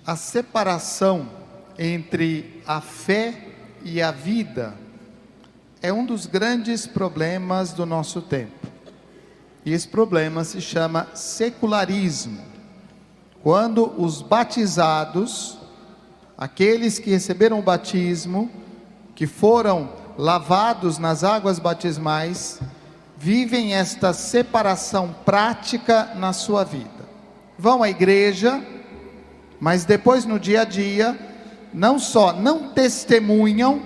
A separação entre a fé e a vida é um dos grandes problemas do nosso tempo. E esse problema se chama secularismo. Quando os batizados, aqueles que receberam o batismo, que foram lavados nas águas batismais, vivem esta separação prática na sua vida. Vão à igreja, mas depois no dia a dia, não só não testemunham,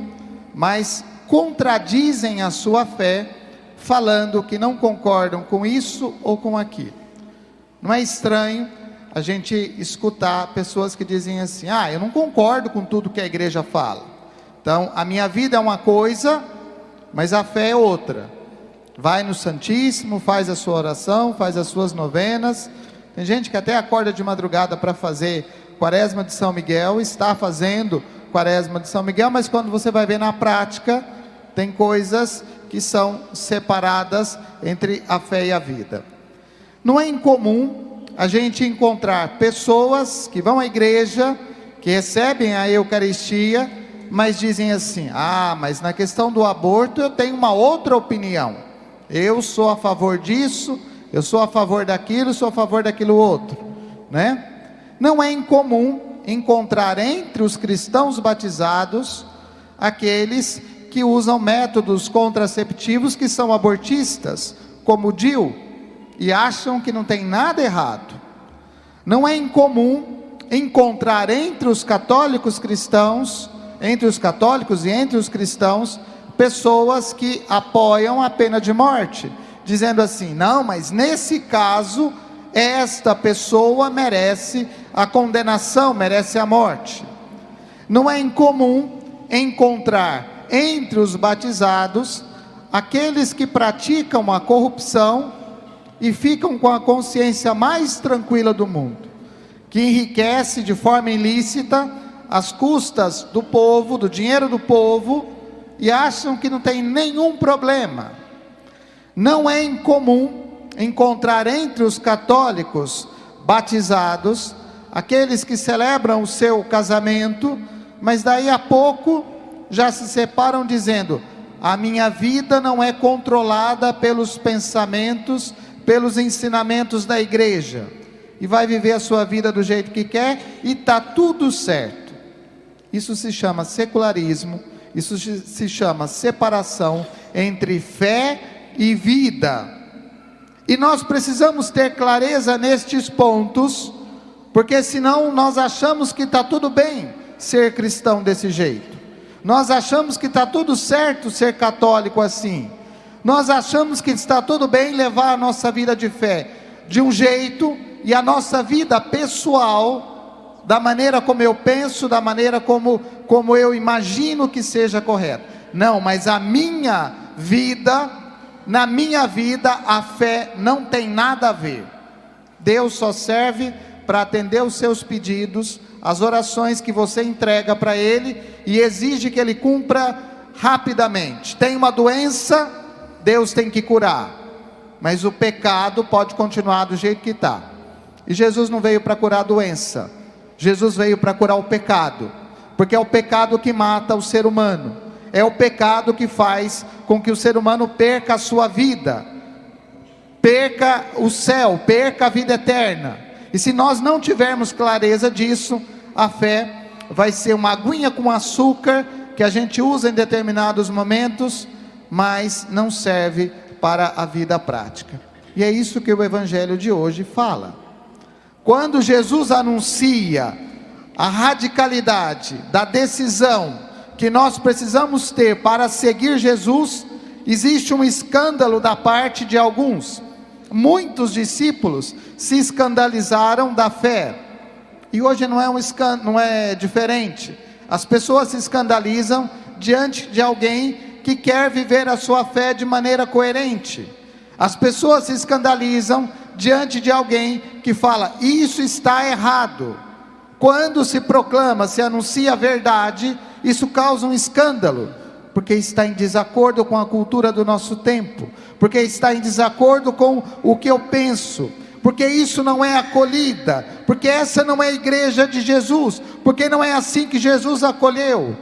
mas contradizem a sua fé, falando que não concordam com isso ou com aquilo. Não é estranho a gente escutar pessoas que dizem assim: eu não concordo com tudo que a igreja fala, então a minha vida é uma coisa, mas a fé é outra. Vai no Santíssimo, faz a sua oração, faz as suas novenas. Tem gente que até acorda de madrugada para fazer Quaresma de São Miguel, está fazendo Quaresma de São Miguel, mas quando você vai ver na prática, tem coisas que são separadas entre a fé e a vida. Não é incomum a gente encontrar pessoas que vão à igreja, que recebem a Eucaristia, mas dizem assim: mas na questão do aborto eu tenho uma outra opinião. Eu sou a favor disso, eu sou a favor daquilo, sou a favor daquilo outro, né? Não é incomum encontrar entre os cristãos batizados aqueles que usam métodos contraceptivos que são abortistas, como o DIU, e acham que não tem nada errado. Não é incomum encontrar entre os católicos cristãos, entre os católicos e entre os cristãos, pessoas que apoiam a pena de morte, dizendo assim: não, mas nesse caso, esta pessoa merece a condenação, merece a morte. Não é incomum encontrar entre os batizados aqueles que praticam a corrupção e ficam com a consciência mais tranquila do mundo, que enriquece de forma ilícita às custas do povo, do dinheiro do povo, e acham que não tem nenhum problema. Não é incomum encontrar entre os católicos batizados aqueles que celebram o seu casamento, mas daí a pouco já se separam dizendo: a minha vida não é controlada pelos pensamentos, pelos ensinamentos da igreja, e vai viver a sua vida do jeito que quer, e está tudo certo. Isso se chama secularismo, isso se chama separação entre fé e vida. E nós precisamos ter clareza nestes pontos, porque senão nós achamos que está tudo bem ser cristão desse jeito. Nós achamos que está tudo certo ser católico assim. Nós achamos que está tudo bem levar a nossa vida de fé de um jeito, e a nossa vida pessoal, da maneira como eu penso, da maneira como eu imagino que seja correto. Não, mas a minha vida, na minha vida, a fé não tem nada a ver. Deus só serve para atender os seus pedidos, as orações que você entrega para Ele, e exige que Ele cumpra rapidamente. Tem uma doença, Deus tem que curar, mas o pecado pode continuar do jeito que está. E Jesus não veio para curar a doença, Jesus veio para curar o pecado, porque é o pecado que mata o ser humano, é o pecado que faz com que o ser humano perca a sua vida, perca o céu, perca a vida eterna. E se nós não tivermos clareza disso, a fé vai ser uma aguinha com açúcar que a gente usa em determinados momentos, mas não serve para a vida prática. E é isso que o Evangelho de hoje fala. Quando Jesus anuncia a radicalidade da decisão que nós precisamos ter para seguir Jesus, existe um escândalo da parte de alguns. Muitos discípulos se escandalizaram da fé, e hoje não é diferente. As pessoas se escandalizam diante de alguém que quer viver a sua fé de maneira coerente. As pessoas se escandalizam diante de alguém que fala: isso está errado. Quando se proclama, se anuncia a verdade, isso causa um escândalo, porque está em desacordo com a cultura do nosso tempo, porque está em desacordo com o que eu penso. porque isso não é acolhida, porque essa não é a igreja de Jesus, porque não é assim que Jesus acolheu.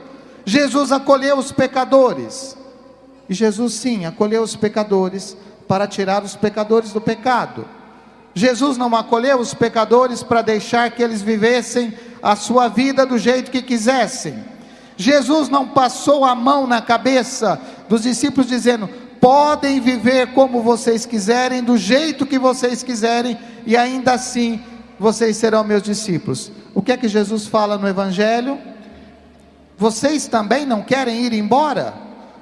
Jesus acolheu os pecadores, e Jesus sim, acolheu os pecadores, para tirar os pecadores do pecado. Jesus não acolheu os pecadores para deixar que eles vivessem a sua vida do jeito que quisessem. Jesus não passou a mão na cabeça dos discípulos dizendo: podem viver como vocês quiserem, do jeito que vocês quiserem, e ainda assim vocês serão meus discípulos. O que é que Jesus fala no Evangelho? Vocês também não querem ir embora?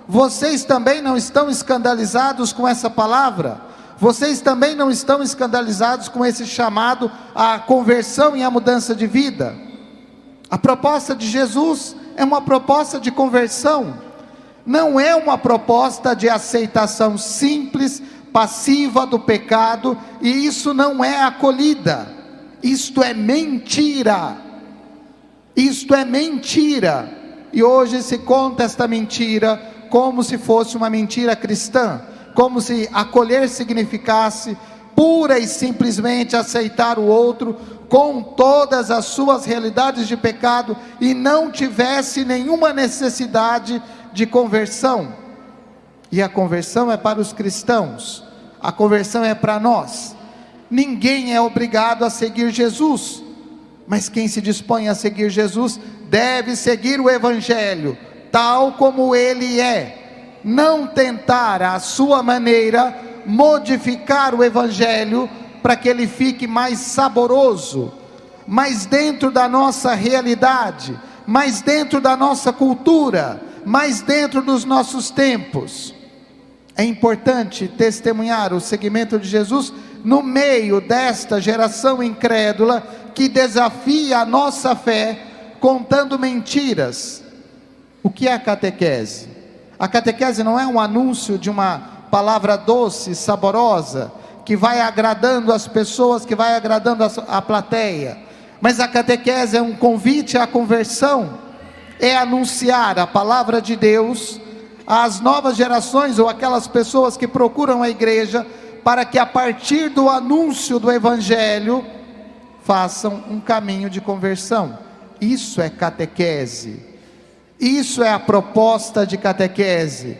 Vocês também não estão escandalizados com essa palavra? Vocês também não estão escandalizados com esse chamado à conversão e à mudança de vida? A proposta de Jesus é uma proposta de conversão, não é uma proposta de aceitação simples, passiva do pecado, e isso não é acolhida. Isto é mentira. Isto é mentira. E hoje se conta esta mentira como se fosse uma mentira cristã, como se acolher significasse pura e simplesmente aceitar o outro com todas as suas realidades de pecado e não tivesse nenhuma necessidade de conversão. E a conversão é para os cristãos, a conversão é para nós. Ninguém é obrigado a seguir Jesus, mas quem se dispõe a seguir Jesus deve seguir o Evangelho tal como ele é, não tentar à sua maneira modificar o Evangelho para que ele fique mais saboroso, mais dentro da nossa realidade, mais dentro da nossa cultura, mais dentro dos nossos tempos. É importante testemunhar o seguimento de Jesus no meio desta geração incrédula que desafia a nossa fé contando mentiras. O que é a catequese? A catequese não é um anúncio de uma palavra doce, saborosa, que vai agradando as pessoas, que vai agradando a plateia, mas a catequese é um convite à conversão, é anunciar a palavra de Deus às novas gerações, ou aquelas pessoas que procuram a igreja, para que a partir do anúncio do Evangelho, façam um caminho de conversão. Isso é catequese, isso é a proposta de catequese.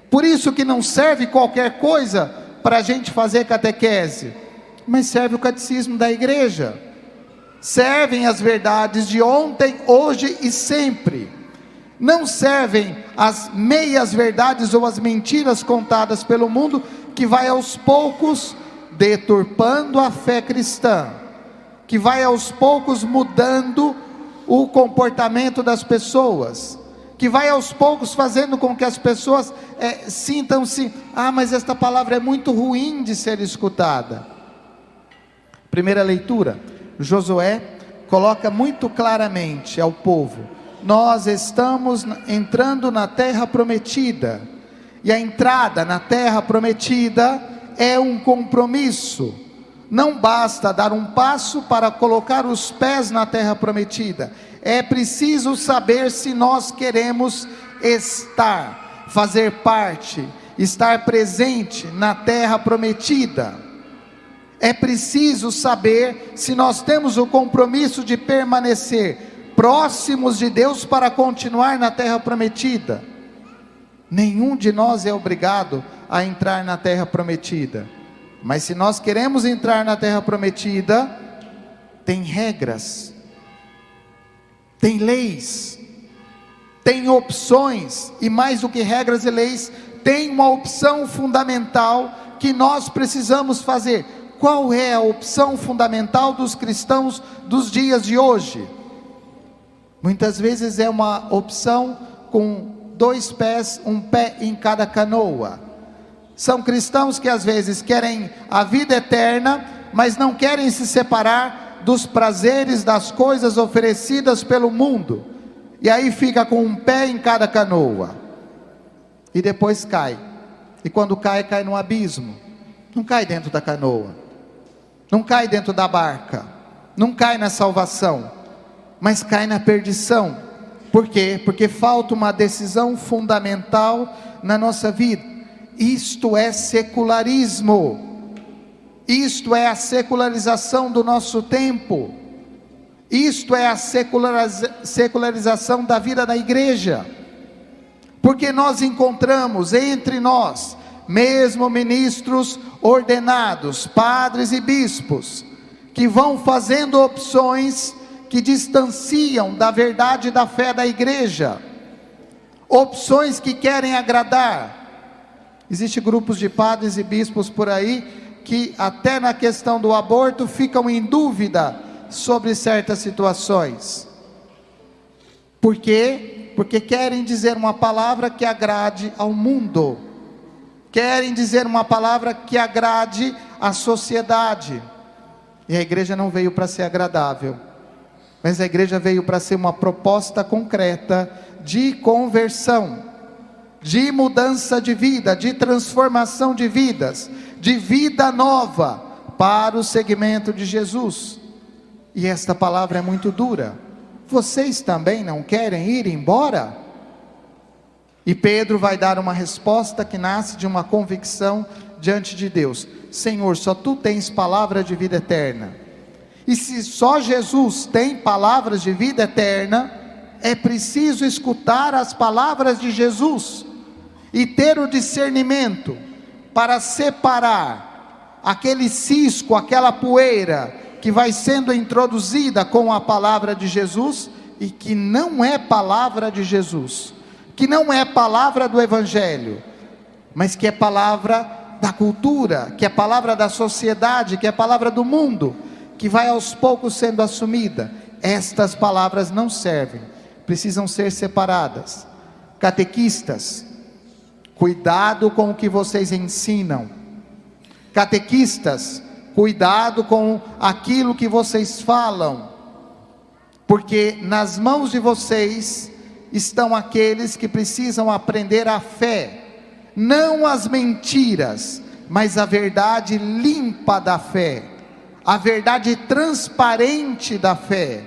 Por isso que não serve qualquer coisa para a gente fazer catequese, mas serve o catecismo da igreja, servem as verdades de ontem, hoje e sempre. Não servem as meias verdades ou as mentiras contadas pelo mundo, que vai aos poucos deturpando a fé cristã, que vai aos poucos mudando o comportamento das pessoas, que vai aos poucos fazendo com que as pessoas sintam-se: mas esta palavra é muito ruim de ser escutada. Primeira leitura, Josué coloca muito claramente ao povo: nós estamos entrando na terra prometida, e a entrada na terra prometida é um compromisso. Não basta dar um passo para colocar os pés na terra prometida, é preciso saber se nós queremos estar, fazer parte, estar presente na terra prometida. É preciso saber se nós temos o compromisso de permanecer próximos de Deus para continuar na terra prometida. Nenhum de nós é obrigado a entrar na terra prometida, mas se nós queremos entrar na terra prometida, tem regras, tem leis, tem opções, e mais do que regras e leis, tem uma opção fundamental que nós precisamos fazer. Qual é a opção fundamental dos cristãos dos dias de hoje? Muitas vezes é uma opção com dois pés, um pé em cada canoa. São cristãos que às vezes querem a vida eterna, mas não querem se separar dos prazeres, das coisas oferecidas pelo mundo, e aí fica com um pé em cada canoa, e depois cai, e quando cai, cai no abismo. Não cai dentro da canoa, não cai dentro da barca, não cai na salvação, mas cai na perdição. Por quê? Porque falta uma decisão fundamental na nossa vida. Isto é secularismo, Isto é a secularização do nosso tempo. Isto é a secularização da vida da igreja. Porque nós encontramos entre nós, mesmo ministros ordenados, padres e bispos, que vão fazendo opções que distanciam da verdade da fé da igreja, opções que querem agradar. Existem grupos de padres e bispos por aí, que até na questão do aborto ficam em dúvida sobre certas situações. Por quê? Porque querem dizer uma palavra que agrade ao mundo, querem dizer uma palavra que agrade à sociedade. E a igreja não veio para ser agradável, mas a igreja veio para ser uma proposta concreta de conversão, de mudança de vida, de transformação de vidas, de vida nova para o segmento de Jesus. E esta palavra é muito dura. Vocês também não querem ir embora? E Pedro vai dar uma resposta que nasce de uma convicção diante de Deus: Senhor, só tu tens palavra de vida eterna. E se só Jesus tem palavras de vida eterna, é preciso escutar as palavras de Jesus e ter o discernimento para separar aquele cisco, aquela poeira que vai sendo introduzida com a palavra de Jesus e que não é palavra de Jesus, que não é palavra do Evangelho, mas que é palavra da cultura, que é palavra da sociedade, que é palavra do mundo, que vai aos poucos sendo assumida. Estas palavras não servem, precisam ser separadas. Catequistas, cuidado com o que vocês ensinam. Catequistas, cuidado com aquilo que vocês falam, porque nas mãos de vocês estão aqueles que precisam aprender a fé, não as mentiras, mas a verdade limpa da fé, a verdade transparente da fé,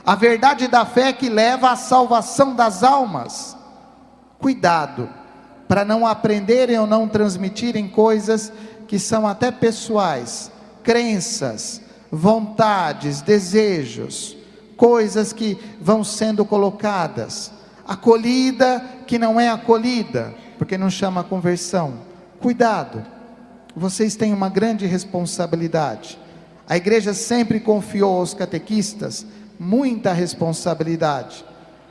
a verdade da fé que leva à salvação das almas. Cuidado, para não aprenderem ou não transmitirem coisas que são até pessoais, crenças, vontades, desejos, coisas que vão sendo colocadas, acolhida que não é acolhida, porque não chama conversão. Cuidado, vocês têm uma grande responsabilidade. A igreja sempre confiou aos catequistas muita responsabilidade,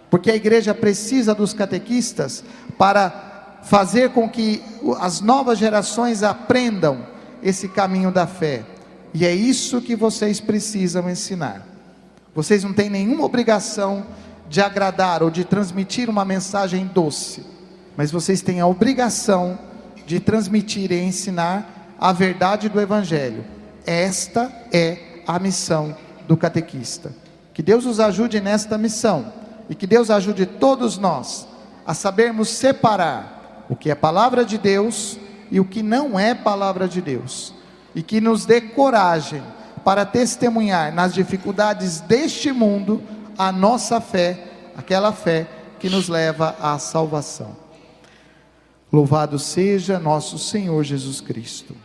porque a igreja precisa dos catequistas para fazer com que as novas gerações aprendam esse caminho da fé, e é isso que vocês precisam ensinar. Vocês não têm nenhuma obrigação de agradar ou de transmitir uma mensagem doce, mas vocês têm a obrigação de transmitir e ensinar a verdade do Evangelho. Esta é a missão do catequista. Que Deus os ajude nesta missão, e que Deus ajude todos nós a sabermos separar o que é palavra de Deus e o que não é palavra de Deus, e que nos dê coragem para testemunhar nas dificuldades deste mundo a nossa fé, aquela fé que nos leva à salvação. Louvado seja nosso Senhor Jesus Cristo.